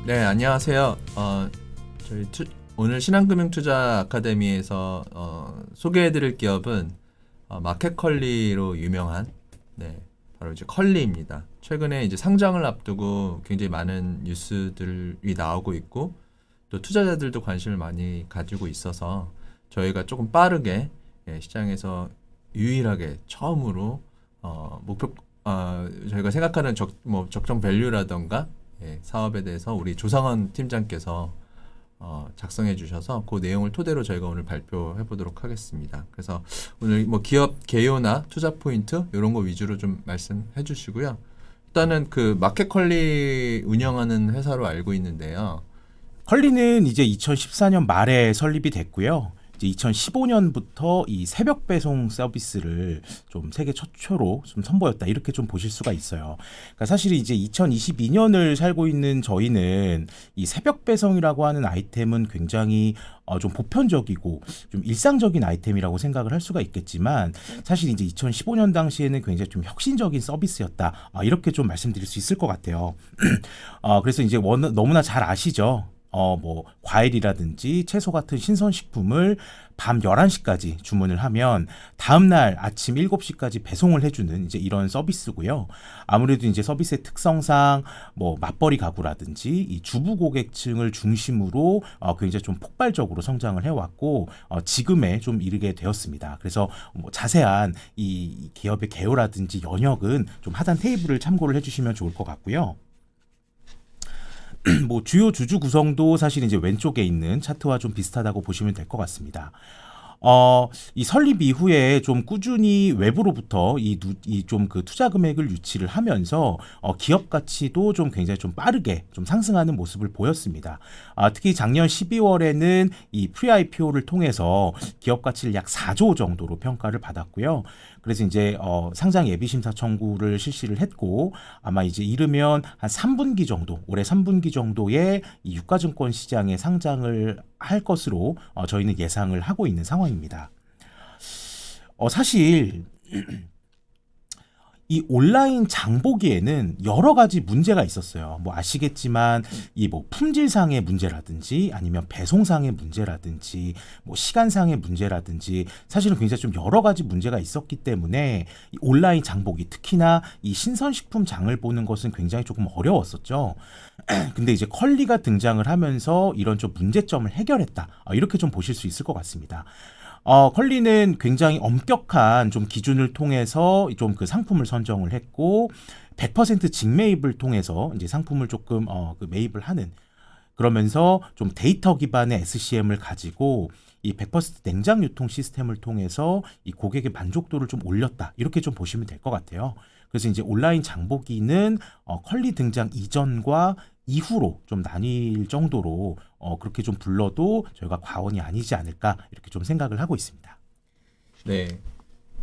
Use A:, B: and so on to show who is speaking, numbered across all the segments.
A: 네, 안녕하세요. 오늘 신한금융투자 아카데미에서 소개해드릴 기업은 마켓컬리로 유명한 바로 이제 컬리입니다. 최근에 이제 상장을 앞두고 굉장히 많은 뉴스들이 나오고 있고 또 투자자들도 관심을 많이 가지고 있어서 저희가 조금 빠르게 시장에서 유일하게 처음으로 저희가 생각하는 적정 밸류라던가 사업에 대해서 우리 조상원 팀장께서 작성해 주셔서 그 내용을 토대로 저희가 오늘 발표해 보도록 하겠습니다. 그래서 오늘 뭐 기업 개요나 투자 포인트 이런 거 위주로 좀 말씀해 주시고요. 일단은 그 마켓컬리 운영하는 회사로 알고 있는데요.
B: 컬리는 이제 2014년 말에 설립이 됐고요. 이제 2015년부터 이 새벽 배송 서비스를 좀 세계 최초로 좀 선보였다 이렇게 좀 보실 수가 있어요. 그러니까 사실 이제 2022년을 살고 있는 저희는 이 새벽 배송이라고 하는 아이템은 굉장히 좀 보편적이고 좀 일상적인 아이템이라고 생각을 할 수가 있겠지만 사실 이제 2015년 당시에는 굉장히 좀 혁신적인 서비스였다 이렇게 좀 말씀드릴 수 있을 것 같아요. 그래서 이제 너무나 잘 아시죠. 뭐 과일이라든지 채소 같은 신선식품을 밤 11시까지 주문을 하면 다음날 아침 7시까지 배송을 해주는 이제 이런 서비스고요. 아무래도 이제 서비스의 특성상 뭐 맞벌이 가구라든지 이 주부 고객층을 중심으로 굉장히 좀 폭발적으로 성장을 해왔고 지금에 좀 이르게 되었습니다. 그래서 뭐 자세한 이 기업의 개요라든지 연역은 좀 하단 테이블을 참고를 해주시면 좋을 것 같고요. 뭐 주요 주주 구성도 사실 이제 왼쪽에 있는 차트와 좀 비슷하다고 보시면 될 것 같습니다. 이 설립 이후에 좀 꾸준히 외부로부터 이 좀 그 투자 금액을 유치를 하면서 기업 가치도 좀 굉장히 좀 빠르게 좀 상승하는 모습을 보였습니다. 특히 작년 12월에는 이 프리-IPO를 통해서 기업 가치를 약 4조 정도로 평가를 받았고요. 그래서 이제 상장 예비 심사 청구를 실시를 했고 아마 이제 이르면 한 3분기 정도, 올해 3분기 정도에 이 유가증권 시장에 상장을 할 것으로 저희는 예상을 하고 있는 상황입니다. 사실 이 온라인 장보기에는 여러 가지 문제가 있었어요. 뭐 아시겠지만 이 뭐 품질상의 문제라든지 아니면 배송상의 문제라든지 뭐 시간상의 문제라든지 사실은 굉장히 좀 여러 가지 문제가 있었기 때문에 이 온라인 장보기 특히나 이 신선식품 장을 보는 것은 굉장히 조금 어려웠었죠. 근데 이제 컬리가 등장을 하면서 이런 좀 문제점을 해결했다. 이렇게 좀 보실 수 있을 것 같습니다. 컬리는 굉장히 엄격한 좀 기준을 통해서 좀 그 상품을 선정을 했고 100% 직매입을 통해서 이제 상품을 조금 그 매입을 하는 그러면서 좀 데이터 기반의 SCM을 가지고 이 100% 냉장 유통 시스템을 통해서 이 고객의 만족도를 좀 올렸다. 이렇게 좀 보시면 될 것 같아요. 그래서 이제 온라인 장보기는 컬리 등장 이전과 이후로 좀 나뉠 정도로 그렇게 좀 불러도 저희가 과언이 아니지 않을까 이렇게 좀 생각을 하고 있습니다.
A: 네.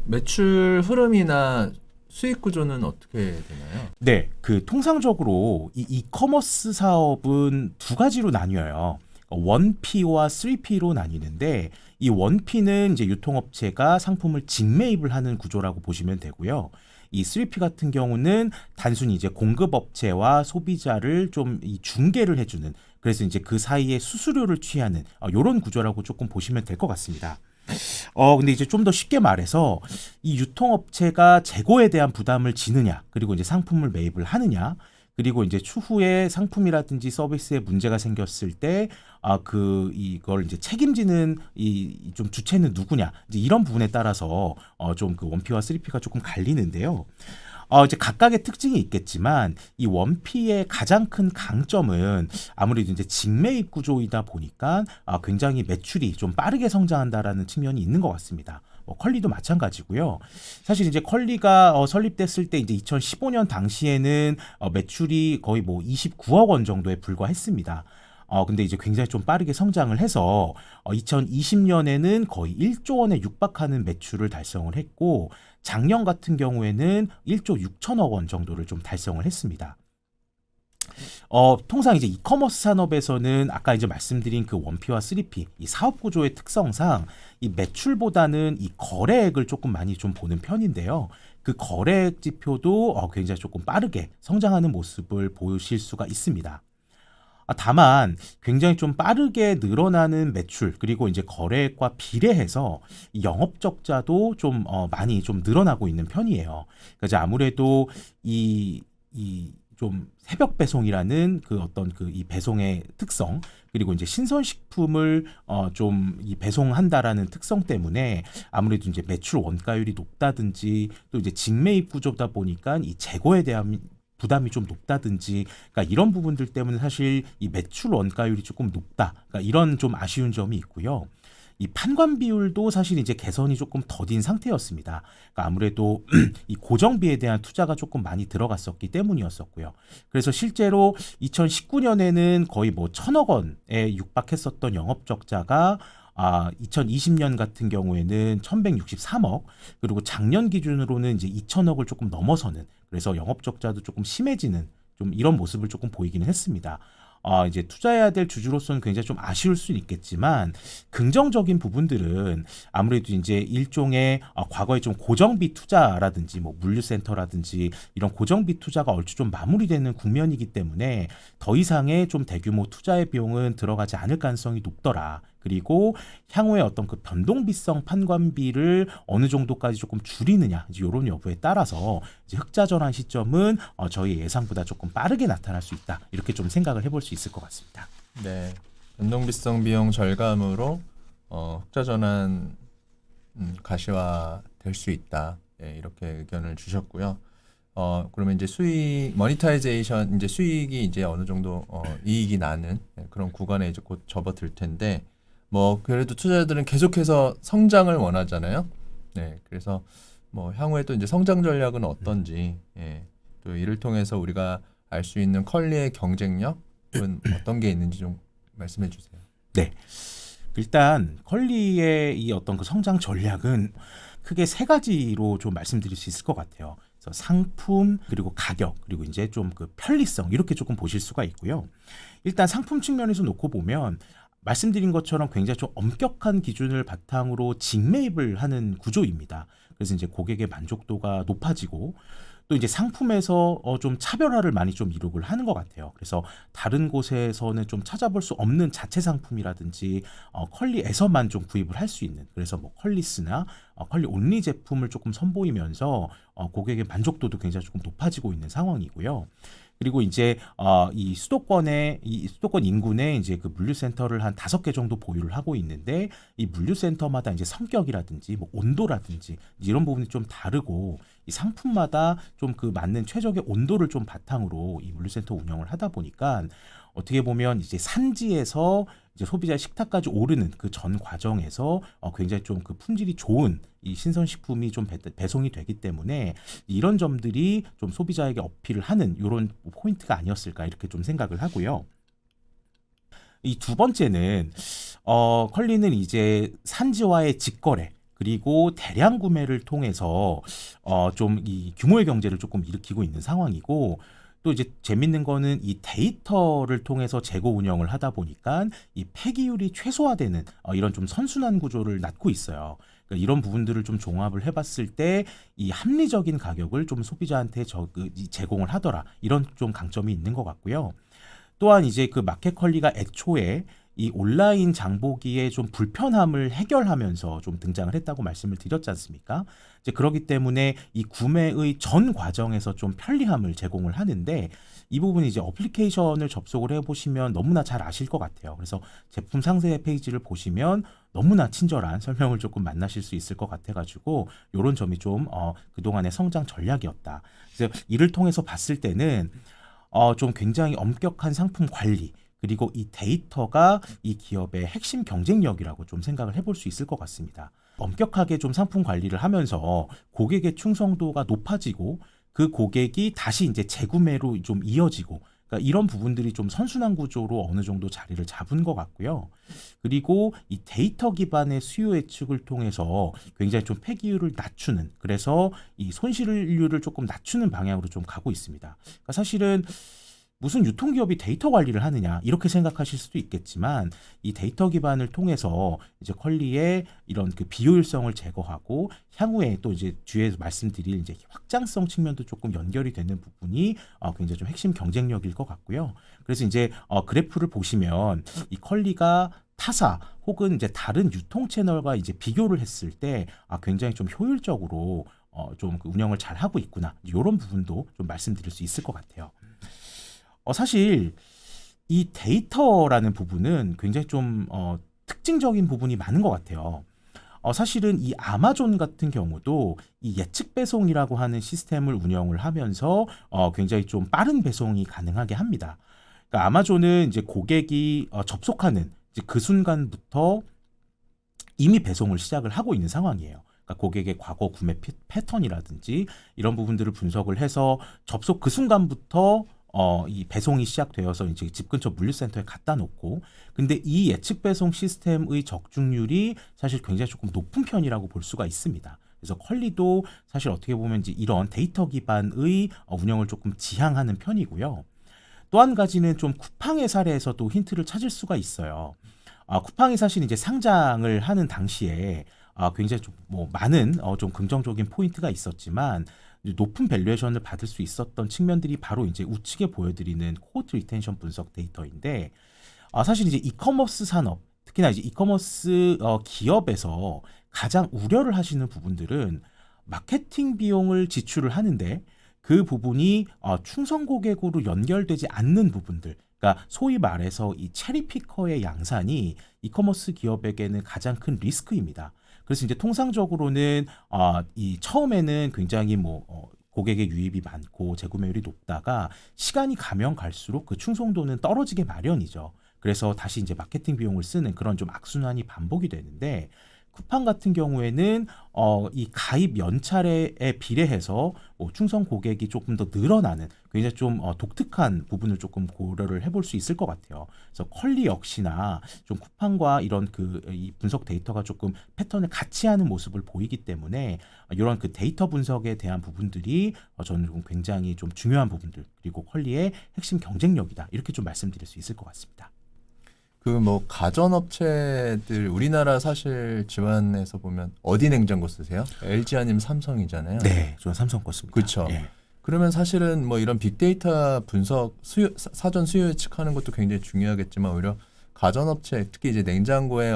A: 매출 흐름이나 수익 구조는 어떻게 되나요?
B: 네, 그 통상적으로 이 이커머스 사업은 두 가지로 나뉘어요. 1P와 3P로 나뉘는데 이 1P는 이제 유통업체가 상품을 직매입을 하는 구조라고 보시면 되고요. 이 3P 같은 경우는 단순히 이제 공급업체와 소비자를 좀 이 중개를 해주는 그래서 이제 그 사이에 수수료를 취하는 이런 구조라고 조금 보시면 될 것 같습니다. 근데 이제 좀 더 쉽게 말해서 이 유통업체가 재고에 대한 부담을 지느냐, 그리고 이제 상품을 매입을 하느냐, 그리고 이제 추후에 상품이라든지 서비스에 문제가 생겼을 때, 이걸 이제 책임지는 이 좀 주체는 누구냐, 이제 이런 부분에 따라서 좀 그 1P와 3P가 조금 갈리는데요. 이제 각각의 특징이 있겠지만 이 1P의 가장 큰 강점은 아무래도 이제 직매입 구조이다 보니까 굉장히 매출이 좀 빠르게 성장한다라는 측면이 있는 것 같습니다. 컬리도 마찬가지고요. 사실 이제 컬리가 설립됐을 때 이제 2015년 당시에는 매출이 거의 뭐 29억 원 정도에 불과했습니다. 근데 이제 굉장히 좀 빠르게 성장을 해서 2020년에는 거의 1조 원에 육박하는 매출을 달성을 했고 작년 같은 경우에는 1조 6천억 원 정도를 좀 달성을 했습니다. 통상 이제 이커머스 산업에서는 아까 이제 말씀드린 그 1P와 3P 이 사업 구조의 특성상 이 매출보다는 이 거래액을 조금 많이 좀 보는 편인데요. 그 거래액 지표도 굉장히 조금 빠르게 성장하는 모습을 보실 수가 있습니다. 다만 굉장히 좀 빠르게 늘어나는 매출 그리고 이제 거래액과 비례해서 이 영업 적자도 좀 많이 좀 늘어나고 있는 편이에요. 그러니까 이제 아무래도 이 좀 새벽 배송이라는 그 어떤 그 이 배송의 특성 그리고 이제 신선식품을 좀 이 배송한다라는 특성 때문에 아무래도 이제 매출 원가율이 높다든지 또 이제 직매입 구조다 보니까 이 재고에 대한 부담이 좀 높다든지 그러니까 이런 부분들 때문에 사실 이 매출 원가율이 조금 높다. 그러니까 이런 좀 아쉬운 점이 있고요. 이 판관 비율도 사실 이제 개선이 조금 더딘 상태였습니다. 그러니까 아무래도 이 고정비에 대한 투자가 조금 많이 들어갔었기 때문이었었고요. 그래서 실제로 2019년에는 거의 뭐 1,000억 원에 육박했었던 영업 적자가 2020년 같은 경우에는 1,163억 그리고 작년 기준으로는 이제 2,000억을 조금 넘어서는 그래서 영업 적자도 조금 심해지는 좀 이런 모습을 조금 보이기는 했습니다. 이제 투자해야 될 주주로서는 굉장히 좀 아쉬울 수는 있겠지만 긍정적인 부분들은 아무래도 이제 일종의 과거에 좀 고정비 투자라든지 뭐 물류센터라든지 이런 고정비 투자가 얼추 좀 마무리되는 국면이기 때문에 더 이상의 좀 대규모 투자의 비용은 들어가지 않을 가능성이 높더라. 그리고 향후에 어떤 그 변동비성 판관비를 어느 정도까지 조금 줄이느냐 이제 이런 여부에 따라서 이제 흑자 전환 시점은 저희 예상보다 조금 빠르게 나타날 수 있다 이렇게 좀 생각을 해볼 수 있을 것 같습니다.
A: 네, 변동비성 비용 절감으로 흑자 전환 가시화 될 수 있다. 예, 이렇게 의견을 주셨고요. 그러면 이제 수익 모니타이제이션 이제 수익이 이제 어느 정도 이익이 나는 그런 구간에 이제 곧 접어들 텐데 뭐 그래도 투자자들은 계속해서 성장을 원하잖아요. 네, 그래서 뭐 향후에 또 이제 성장 전략은 어떤지, 예, 또 이를 통해서 우리가 알 수 있는 컬리의 경쟁력은 어떤 게 있는지 좀 말씀해 주세요.
B: 네. 일단 컬리의 이 어떤 그 성장 전략은 크게 세 가지로 좀 말씀드릴 수 있을 것 같아요. 그래서 상품 그리고 가격 그리고 이제 좀 그 편리성 이렇게 조금 보실 수가 있고요. 일단 상품 측면에서 놓고 보면 말씀드린 것처럼 굉장히 좀 엄격한 기준을 바탕으로 직매입을 하는 구조입니다. 그래서 이제 고객의 만족도가 높아지고 또 이제 상품에서 좀 차별화를 많이 좀 이룩을 하는 것 같아요. 그래서 다른 곳에서는 좀 찾아볼 수 없는 자체 상품이라든지 컬리에서만 좀 구입을 할 수 있는 그래서 뭐 컬리스나 컬리 온리 제품을 조금 선보이면서 고객의 만족도도 굉장히 조금 높아지고 있는 상황이고요. 그리고 이제 이 수도권 인근에 이제 그 물류센터를 한 5개 정도 보유를 하고 있는데 이 물류센터마다 이제 성격이라든지 뭐 온도라든지 이런 부분이 좀 다르고 이 상품마다 좀 그 맞는 최적의 온도를 좀 바탕으로 이 물류센터 운영을 하다 보니까 어떻게 보면 이제 산지에서 이제 소비자 식탁까지 오르는 그 전 과정에서 굉장히 좀 그 품질이 좋은 이 신선식품이 좀 배송이 되기 때문에 이런 점들이 좀 소비자에게 어필을 하는 이런 포인트가 아니었을까 이렇게 좀 생각을 하고요. 이 두 번째는 컬리는 이제 산지와의 직거래 그리고 대량 구매를 통해서 좀 이 규모의 경제를 조금 일으키고 있는 상황이고 또 이제 재밌는 거는 이 데이터를 통해서 재고 운영을 하다 보니까 이 폐기율이 최소화되는 이런 좀 선순환 구조를 낳고 있어요. 그러니까 이런 부분들을 좀 종합을 해봤을 때 이 합리적인 가격을 좀 소비자한테 제공을 하더라 이런 좀 강점이 있는 것 같고요. 또한 이제 그 마켓컬리가 애초에 이 온라인 장보기의 좀 불편함을 해결하면서 좀 등장을 했다고 말씀을 드렸지 않습니까? 이제 그렇기 때문에 이 구매의 전 과정에서 좀 편리함을 제공을 하는데 이 부분이 이제 어플리케이션을 접속을 해보시면 너무나 잘 아실 것 같아요. 그래서 제품 상세 페이지를 보시면 너무나 친절한 설명을 조금 만나실 수 있을 것 같아가지고 이런 점이 좀 그동안의 성장 전략이었다. 그래서 이를 통해서 봤을 때는 좀 굉장히 엄격한 상품 관리 그리고 이 데이터가 이 기업의 핵심 경쟁력이라고 좀 생각을 해볼 수 있을 것 같습니다. 엄격하게 좀 상품 관리를 하면서 고객의 충성도가 높아지고 그 고객이 다시 이제 재구매로 좀 이어지고 그러니까 이런 부분들이 좀 선순환 구조로 어느 정도 자리를 잡은 것 같고요. 그리고 이 데이터 기반의 수요 예측을 통해서 굉장히 좀 폐기율을 낮추는 그래서 이 손실률을 조금 낮추는 방향으로 좀 가고 있습니다. 그러니까 사실은 무슨 유통기업이 데이터 관리를 하느냐 이렇게 생각하실 수도 있겠지만 이 데이터 기반을 통해서 이제 컬리의 이런 그 비효율성을 제거하고 향후에 또 이제 뒤에 말씀드릴 이제 확장성 측면도 조금 연결이 되는 부분이 굉장히 좀 핵심 경쟁력일 것 같고요. 그래서 이제 그래프를 보시면 이 컬리가 타사 혹은 이제 다른 유통 채널과 이제 비교를 했을 때 굉장히 좀 효율적으로 좀그 운영을 잘 하고 있구나 이런 부분도 좀 말씀드릴 수 있을 것 같아요. 사실 이 데이터라는 부분은 굉장히 좀 특징적인 부분이 많은 것 같아요. 사실은 이 아마존 같은 경우도 이 예측 배송이라고 하는 시스템을 운영을 하면서 굉장히 좀 빠른 배송이 가능하게 합니다. 그러니까 아마존은 이제 고객이 접속하는 이제 그 순간부터 이미 배송을 시작을 하고 있는 상황이에요. 그러니까 고객의 과거 구매 패턴이라든지 이런 부분들을 분석을 해서 접속 그 순간부터 이 배송이 시작되어서 이제 집 근처 물류센터에 갖다 놓고 근데 이 예측 배송 시스템의 적중률이 사실 굉장히 조금 높은 편이라고 볼 수가 있습니다. 그래서 컬리도 사실 어떻게 보면 이제 이런 데이터 기반의 운영을 조금 지향하는 편이고요. 또 한 가지는 좀 쿠팡의 사례에서도 힌트를 찾을 수가 있어요. 쿠팡이 사실 이제 상장을 하는 당시에 굉장히 좀 뭐 많은 좀 긍정적인 포인트가 있었지만 높은 밸류에이션을 받을 수 있었던 측면들이 바로 이제 우측에 보여드리는 코호트 리텐션 분석 데이터인데 사실 이제 이커머스 산업 특히나 이제 이커머스 기업에서 가장 우려를 하시는 부분들은 마케팅 비용을 지출을 하는데 그 부분이 충성 고객으로 연결되지 않는 부분들 그러니까 소위 말해서 이 체리피커의 양산이 이커머스 기업에게는 가장 큰 리스크입니다. 그래서 이제 통상적으로는 이 처음에는 굉장히 고객의 유입이 많고 재구매율이 높다가 시간이 가면 갈수록 그 충성도는 떨어지게 마련이죠. 그래서 다시 이제 마케팅 비용을 쓰는 그런 좀 악순환이 반복이 되는데 쿠팡 같은 경우에는 이 가입 연차례에 비례해서 충성 고객이 조금 더 늘어나는 굉장히 좀 독특한 부분을 조금 고려를 해볼 수 있을 것 같아요. 그래서 컬리 역시나 좀 쿠팡과 이런 이 분석 데이터가 조금 패턴을 같이 하는 모습을 보이기 때문에 이런 그 데이터 분석에 대한 부분들이 저는 좀 굉장히 좀 중요한 부분들 그리고 컬리의 핵심 경쟁력이다 이렇게 좀 말씀드릴 수 있을 것 같습니다.
A: 그 가전업체들 우리나라 사실 집안에서 보면 어디 냉장고 쓰세요? LG 아니면 삼성이잖아요.
B: 네, 저는 삼성 거 씁니다.
A: 그렇죠.
B: 예.
A: 그러면 사실은 이런 빅데이터 분석 사전 수요 예측하는 것도 굉장히 중요하겠지만 오히려 가전업체 특히 이제 냉장고에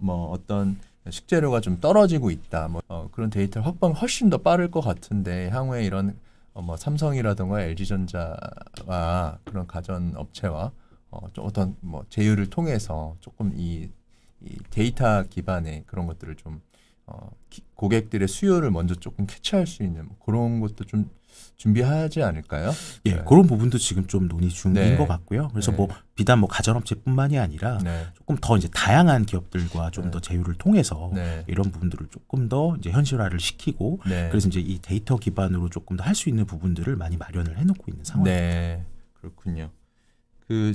A: 어떤 식재료가 좀 떨어지고 있다. 그런 데이터 확보가 훨씬 더 빠를 것 같은데 향후에 이런 삼성이라든가 LG전자와 그런 가전업체와 좀 어떤 제휴를 통해서 조금 이 데이터 기반의 그런 것들을 좀 고객들의 수요를 먼저 조금 캐치할 수 있는 그런 것도 좀 준비하지 않을까요?
B: 예,
A: 네.
B: 그런 부분도 지금 좀 논의 중인
A: 네.
B: 것 같고요. 그래서
A: 네.
B: 비단 가전업체뿐만이 아니라
A: 네.
B: 조금 더 이제 다양한 기업들과 좀 더 제휴를 통해서
A: 네.
B: 이런 부분들을 조금 더 이제 현실화를 시키고
A: 네.
B: 그래서 이제 이 데이터 기반으로 조금 더 할 수 있는 부분들을 많이 마련을 해놓고 있는 상황입니다.
A: 네, 그렇군요.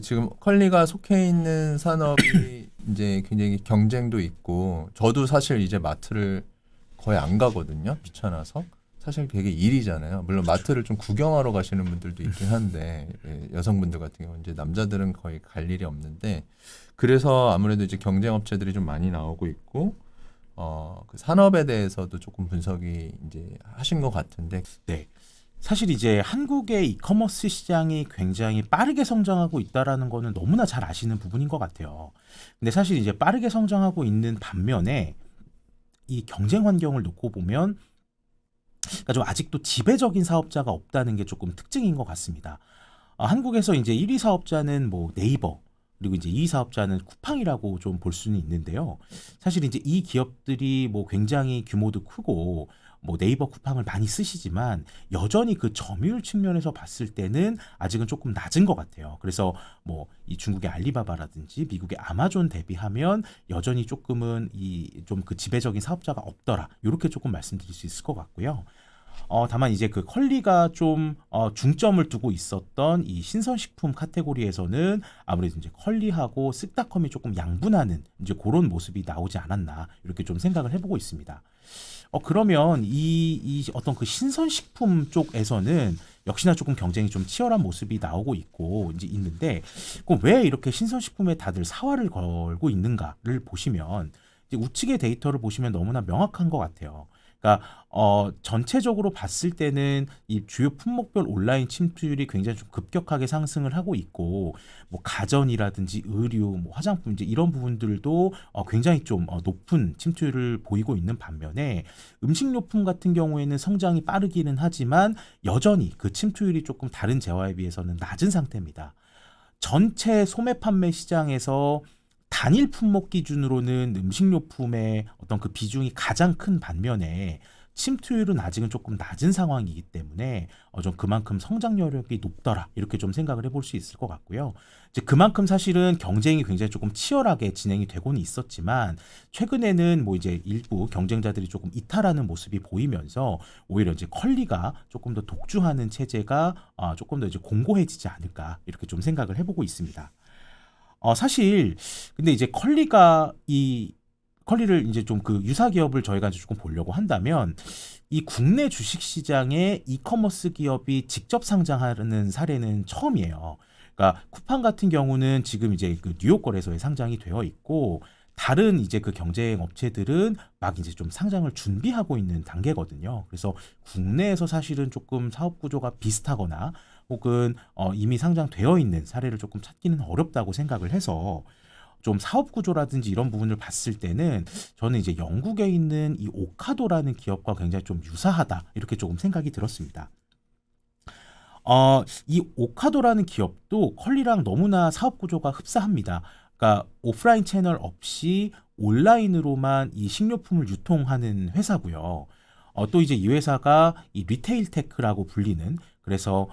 A: 지금 컬리가 속해 있는 산업이 이제 굉장히 경쟁도 있고 저도 사실 이제 마트를 거의 안 가거든요. 귀찮아서. 사실 되게 일이잖아요. 물론 마트를 좀 구경하러 가시는 분들도 있긴 한데 여성분들 같은 경우 이제 남자들은 거의 갈 일이 없는데 그래서 아무래도 이제 경쟁 업체들이 좀 많이 나오고 있고 그 산업에 대해서도 조금 분석이 이제 하신 것 같은데
B: 네. 사실 이제 한국의 이커머스 시장이 굉장히 빠르게 성장하고 있다라는 거는 너무나 잘 아시는 부분인 것 같아요. 근데 사실 이제 빠르게 성장하고 있는 반면에 이 경쟁 환경을 놓고 보면 그러니까 좀 아직도 지배적인 사업자가 없다는 게 조금 특징인 것 같습니다. 한국에서 이제 1위 사업자는 네이버 그리고 이제 2위 사업자는 쿠팡이라고 좀 볼 수는 있는데요. 사실 이제 이 기업들이 굉장히 규모도 크고 네이버 쿠팡을 많이 쓰시지만 여전히 그 점유율 측면에서 봤을 때는 아직은 조금 낮은 것 같아요. 그래서 이 중국의 알리바바라든지 미국의 아마존 대비하면 여전히 조금은 좀 그 지배적인 사업자가 없더라. 이렇게 조금 말씀드릴 수 있을 것 같고요. 다만 이제 그 컬리가 좀 중점을 두고 있었던 이 신선식품 카테고리에서는 아무래도 이제 컬리하고 쓱닷컴이 조금 양분하는 이제 그런 모습이 나오지 않았나 이렇게 좀 생각을 해보고 있습니다. 그러면 이 어떤 그 신선식품 쪽에서는 역시나 조금 경쟁이 좀 치열한 모습이 나오고 있고 이제 있는데 그럼 왜 이렇게 신선식품에 다들 사활을 걸고 있는가를 보시면 이제 우측의 데이터를 보시면 너무나 명확한 것 같아요. 그러니까 전체적으로 봤을 때는 이 주요 품목별 온라인 침투율이 굉장히 좀 급격하게 상승을 하고 있고 뭐 가전이라든지 의류, 뭐 화장품 이제 이런 부분들도 굉장히 좀 높은 침투율을 보이고 있는 반면에 음식료품 같은 경우에는 성장이 빠르기는 하지만 여전히 그 침투율이 조금 다른 재화에 비해서는 낮은 상태입니다. 전체 소매 판매 시장에서 단일 품목 기준으로는 음식료품의 어떤 그 비중이 가장 큰 반면에 침투율은 아직은 조금 낮은 상황이기 때문에 좀 그만큼 성장 여력이 높더라 이렇게 좀 생각을 해볼 수 있을 것 같고요. 이제 그만큼 사실은 경쟁이 굉장히 조금 치열하게 진행이 되고는 있었지만 최근에는 뭐 이제 일부 경쟁자들이 조금 이탈하는 모습이 보이면서 오히려 이제 컬리가 조금 더 독주하는 체제가 조금 더 이제 공고해지지 않을까 이렇게 좀 생각을 해보고 있습니다. 사실 근데 이제 컬리를 이제 좀 그 유사 기업을 저희가 이제 조금 보려고 한다면 이 국내 주식 시장에 이커머스 기업이 직접 상장하는 사례는 처음이에요. 그러니까 쿠팡 같은 경우는 지금 이제 그 뉴욕 거래소에 상장이 되어 있고 다른 이제 그 경쟁 업체들은 막 이제 좀 상장을 준비하고 있는 단계거든요. 그래서 국내에서 사실은 조금 사업 구조가 비슷하거나 혹은 이미 상장되어 있는 사례를 조금 찾기는 어렵다고 생각을 해서 좀 사업 구조라든지 이런 부분을 봤을 때는 저는 이제 영국에 있는 이 오카도라는 기업과 굉장히 좀 유사하다 이렇게 조금 생각이 들었습니다. 이 오카도라는 기업도 컬리랑 너무나 사업 구조가 흡사합니다. 그러니까 오프라인 채널 없이 온라인으로만 이 식료품을 유통하는 회사고요. 또 이제 이 회사가 이 리테일 테크라고 불리는 그래서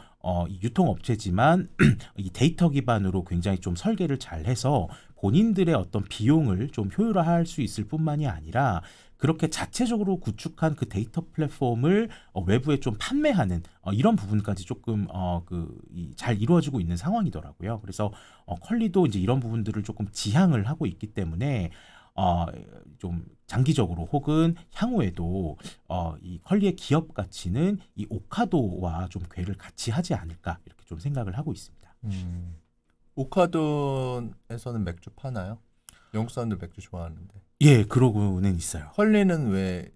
B: 이 유통업체지만 이 데이터 기반으로 굉장히 좀 설계를 잘 해서 본인들의 어떤 비용을 좀 효율화할 수 있을 뿐만이 아니라 그렇게 자체적으로 구축한 그 데이터 플랫폼을 외부에 좀 판매하는 이런 부분까지 조금 잘 이루어지고 있는 상황이더라고요. 그래서 컬리도 이제 이런 부분들을 조금 지향을 하고 있기 때문에 좀 장기적으로 혹은 향후에도 이 컬리의 기업 가치는 이 오카도와 좀 궤를 같이 하지 않을까 이렇게 좀 생각을 하고 있습니다.
A: 오카도에서는 맥주 파나요? 영국 사람들 맥주 좋아하는데.
B: 예, 그러고는 있어요.
A: 컬리는 왜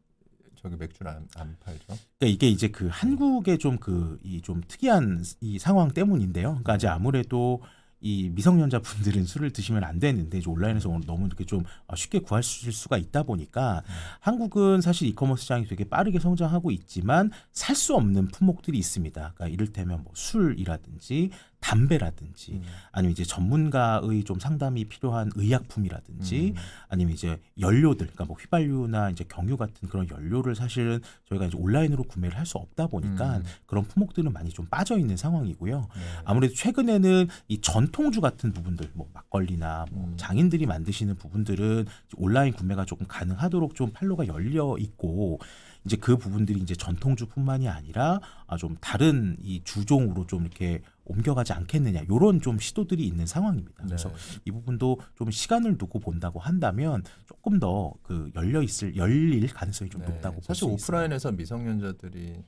A: 저기 맥주를 안 팔죠?
B: 그러니까 이게 이제 그 한국의 좀 이 좀 특이한 이 상황 때문인데요. 그러니까 이제 아무래도 이 미성년자 분들은 술을 드시면 안 되는데 이제 온라인에서 너무 이렇게 좀 쉽게 구하실 수가 있다 보니까 한국은 사실 이커머스 시장이 되게 빠르게 성장하고 있지만 살 수 없는 품목들이 있습니다. 그러니까 이를테면 뭐 술이라든지 담배라든지 아니면 이제 전문가의 좀 상담이 필요한 의약품이라든지 아니면 이제 연료들, 그러니까 뭐 휘발유나 이제 경유 같은 그런 연료를 사실은 저희가 이제 온라인으로 구매를 할 수 없다 보니까 그런 품목들은 많이 좀 빠져 있는 상황이고요.
A: 네.
B: 아무래도 최근에는 이 전통주 같은 부분들, 뭐 막걸리나 뭐 장인들이 만드시는 부분들은 온라인 구매가 조금 가능하도록 좀 판로가 열려 있고. 이제 그 부분들이 이제 전통주뿐만이 아니라 좀 다른 이 주종으로 좀 이렇게 옮겨가지 않겠느냐 이런 좀 시도들이 있는 상황입니다. 그래서
A: 네.
B: 이 부분도 좀 시간을 두고 본다고 한다면 조금 더 그 열릴 가능성이 좀
A: 네.
B: 높다고 볼 수
A: 사실
B: 있어요.
A: 오프라인에서 미성년자들이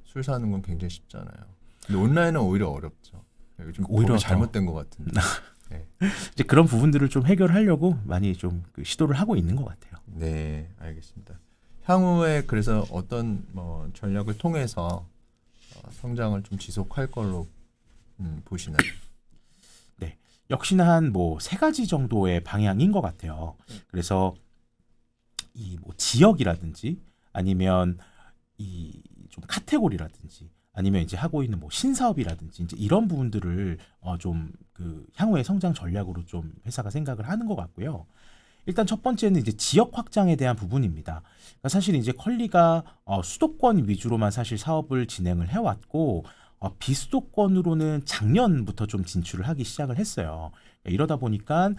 A: 술 사는 건 굉장히 쉽잖아요. 근데 온라인은 오히려 어렵죠. 요즘
B: 오히려
A: 법이
B: 더-
A: 잘못된 것 같은데. 네.
B: 이제 그런 부분들을 좀 해결하려고 많이 좀 그 시도를 하고 있는 것 같아요.
A: 네, 알겠습니다. 향후에 그래서 어떤 뭐 전략을 통해서 성장을 좀 지속할 걸로 보시나요?
B: 네, 역시나 한 뭐 세 가지 정도의 방향인 것 같아요. 그래서 이 뭐 지역이라든지 아니면 이 좀 카테고리라든지 아니면 이제 하고 있는 뭐 신사업이라든지 이제 이런 부분들을 좀 그 향후의 성장 전략으로 좀 회사가 생각을 하는 것 같고요. 일단 첫 번째는 이제 지역 확장에 대한 부분입니다. 그러니까 사실 이제 컬리가 수도권 위주로만 사실 사업을 진행을 해왔고 비수도권으로는 작년부터 좀 진출을 하기 시작을 했어요. 이러다 보니까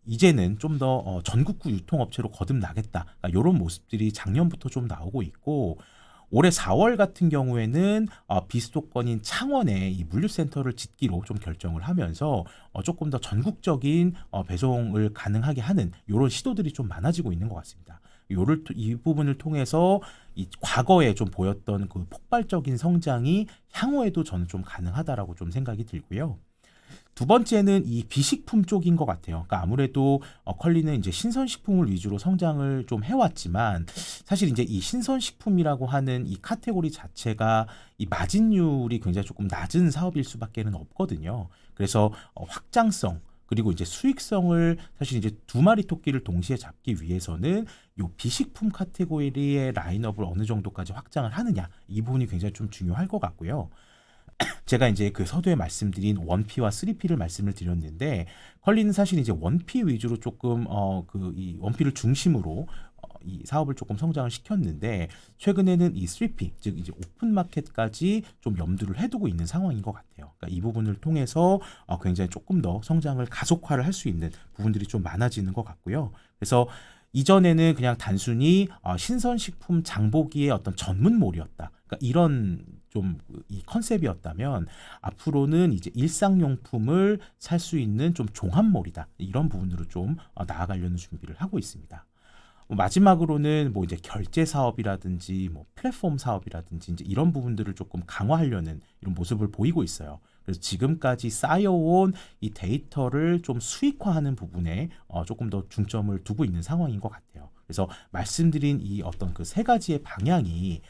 B: 이제는 좀 더 전국구 유통업체로 거듭나겠다. 그러니까 이런 모습들이 작년부터 좀 나오고 있고 올해 4월 같은 경우에는 비수도권인 창원에 이 물류센터를 짓기로 좀 결정을 하면서 조금 더 전국적인 배송을 가능하게 하는 이런 시도들이 좀 많아지고 있는 것 같습니다. 이 부분을 통해서 이 과거에 좀 보였던 그 폭발적인 성장이 향후에도 저는 좀 가능하다라고 좀 생각이 들고요. 두 번째는 이 비식품 쪽인 것 같아요. 그러니까 아무래도 컬리는 이제 신선식품을 위주로 성장을 좀 해왔지만 사실 이제 이 신선식품이라고 하는 이 카테고리 자체가 이 마진율이 굉장히 조금 낮은 사업일 수밖에는 없거든요. 그래서 확장성 그리고 이제 수익성을 사실 이제 두 마리 토끼를 동시에 잡기 위해서는 요 비식품 카테고리의 라인업을 어느 정도까지 확장을 하느냐 이 부분이 굉장히 좀 중요할 것 같고요. 제가 이제 그 서두에 말씀드린 1P와 3P를 말씀을 드렸는데 컬리는 사실 이제 1P 위주로 조금 그 이 1P를 중심으로 이 사업을 조금 성장을 시켰는데 최근에는 이 3P 즉 이제 오픈 마켓까지 좀 염두를 해두고 있는 상황인 것 같아요. 그러니까 이 부분을 통해서 굉장히 조금 더 성장을 가속화를 할 수 있는 부분들이 좀 많아지는 것 같고요. 그래서 이전에는 그냥 단순히 신선식품 장보기의 어떤 전문몰이었다. 그러니까 이런 좀 이 컨셉이었다면 앞으로는 이제 일상용품을 살 수 있는 좀 종합몰이다. 이런 부분으로 좀 나아가려는 준비를 하고 있습니다. 마지막으로는 뭐 이제 결제 사업이라든지 뭐 플랫폼 사업이라든지 이제 이런 부분들을 조금 강화하려는 이런 모습을 보이고 있어요. 그래서 지금까지 쌓여온 이 데이터를 좀 수익화하는 부분에 조금 더 중점을 두고 있는 상황인 것 같아요. 그래서 말씀드린 이 어떤 그 세 가지의 방향이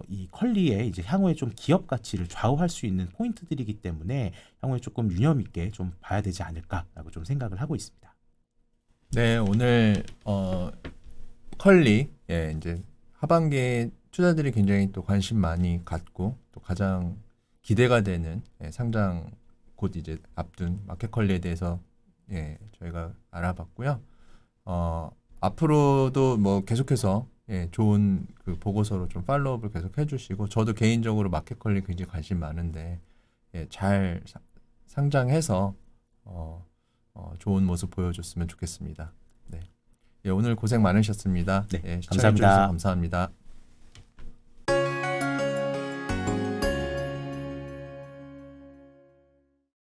B: 이 컬리의 이제 향후에 좀 기업 가치를 좌우할 수 있는 포인트들이기 때문에 향후에 조금 유념 있게 좀 봐야 되지 않을까라고 좀 생각을 하고 있습니다.
A: 네, 오늘 컬리 이제 하반기에 투자들이 굉장히 또 관심 많이 갖고 또 가장 기대가 되는 상장 곧 이제 앞둔 마켓컬리에 대해서 저희가 알아봤고요. 앞으로도 뭐 계속해서 좋은 그 보고서로 좀 팔로우업을 계속 해주시고 저도 개인적으로 마켓컬리 굉장히 관심 많은데 잘 상장해서 좋은 모습 보여줬으면 좋겠습니다. 네. 오늘 고생 많으셨습니다.
B: 네,
A: 시청해주셔서
B: 감사합니다.
A: 감사합니다.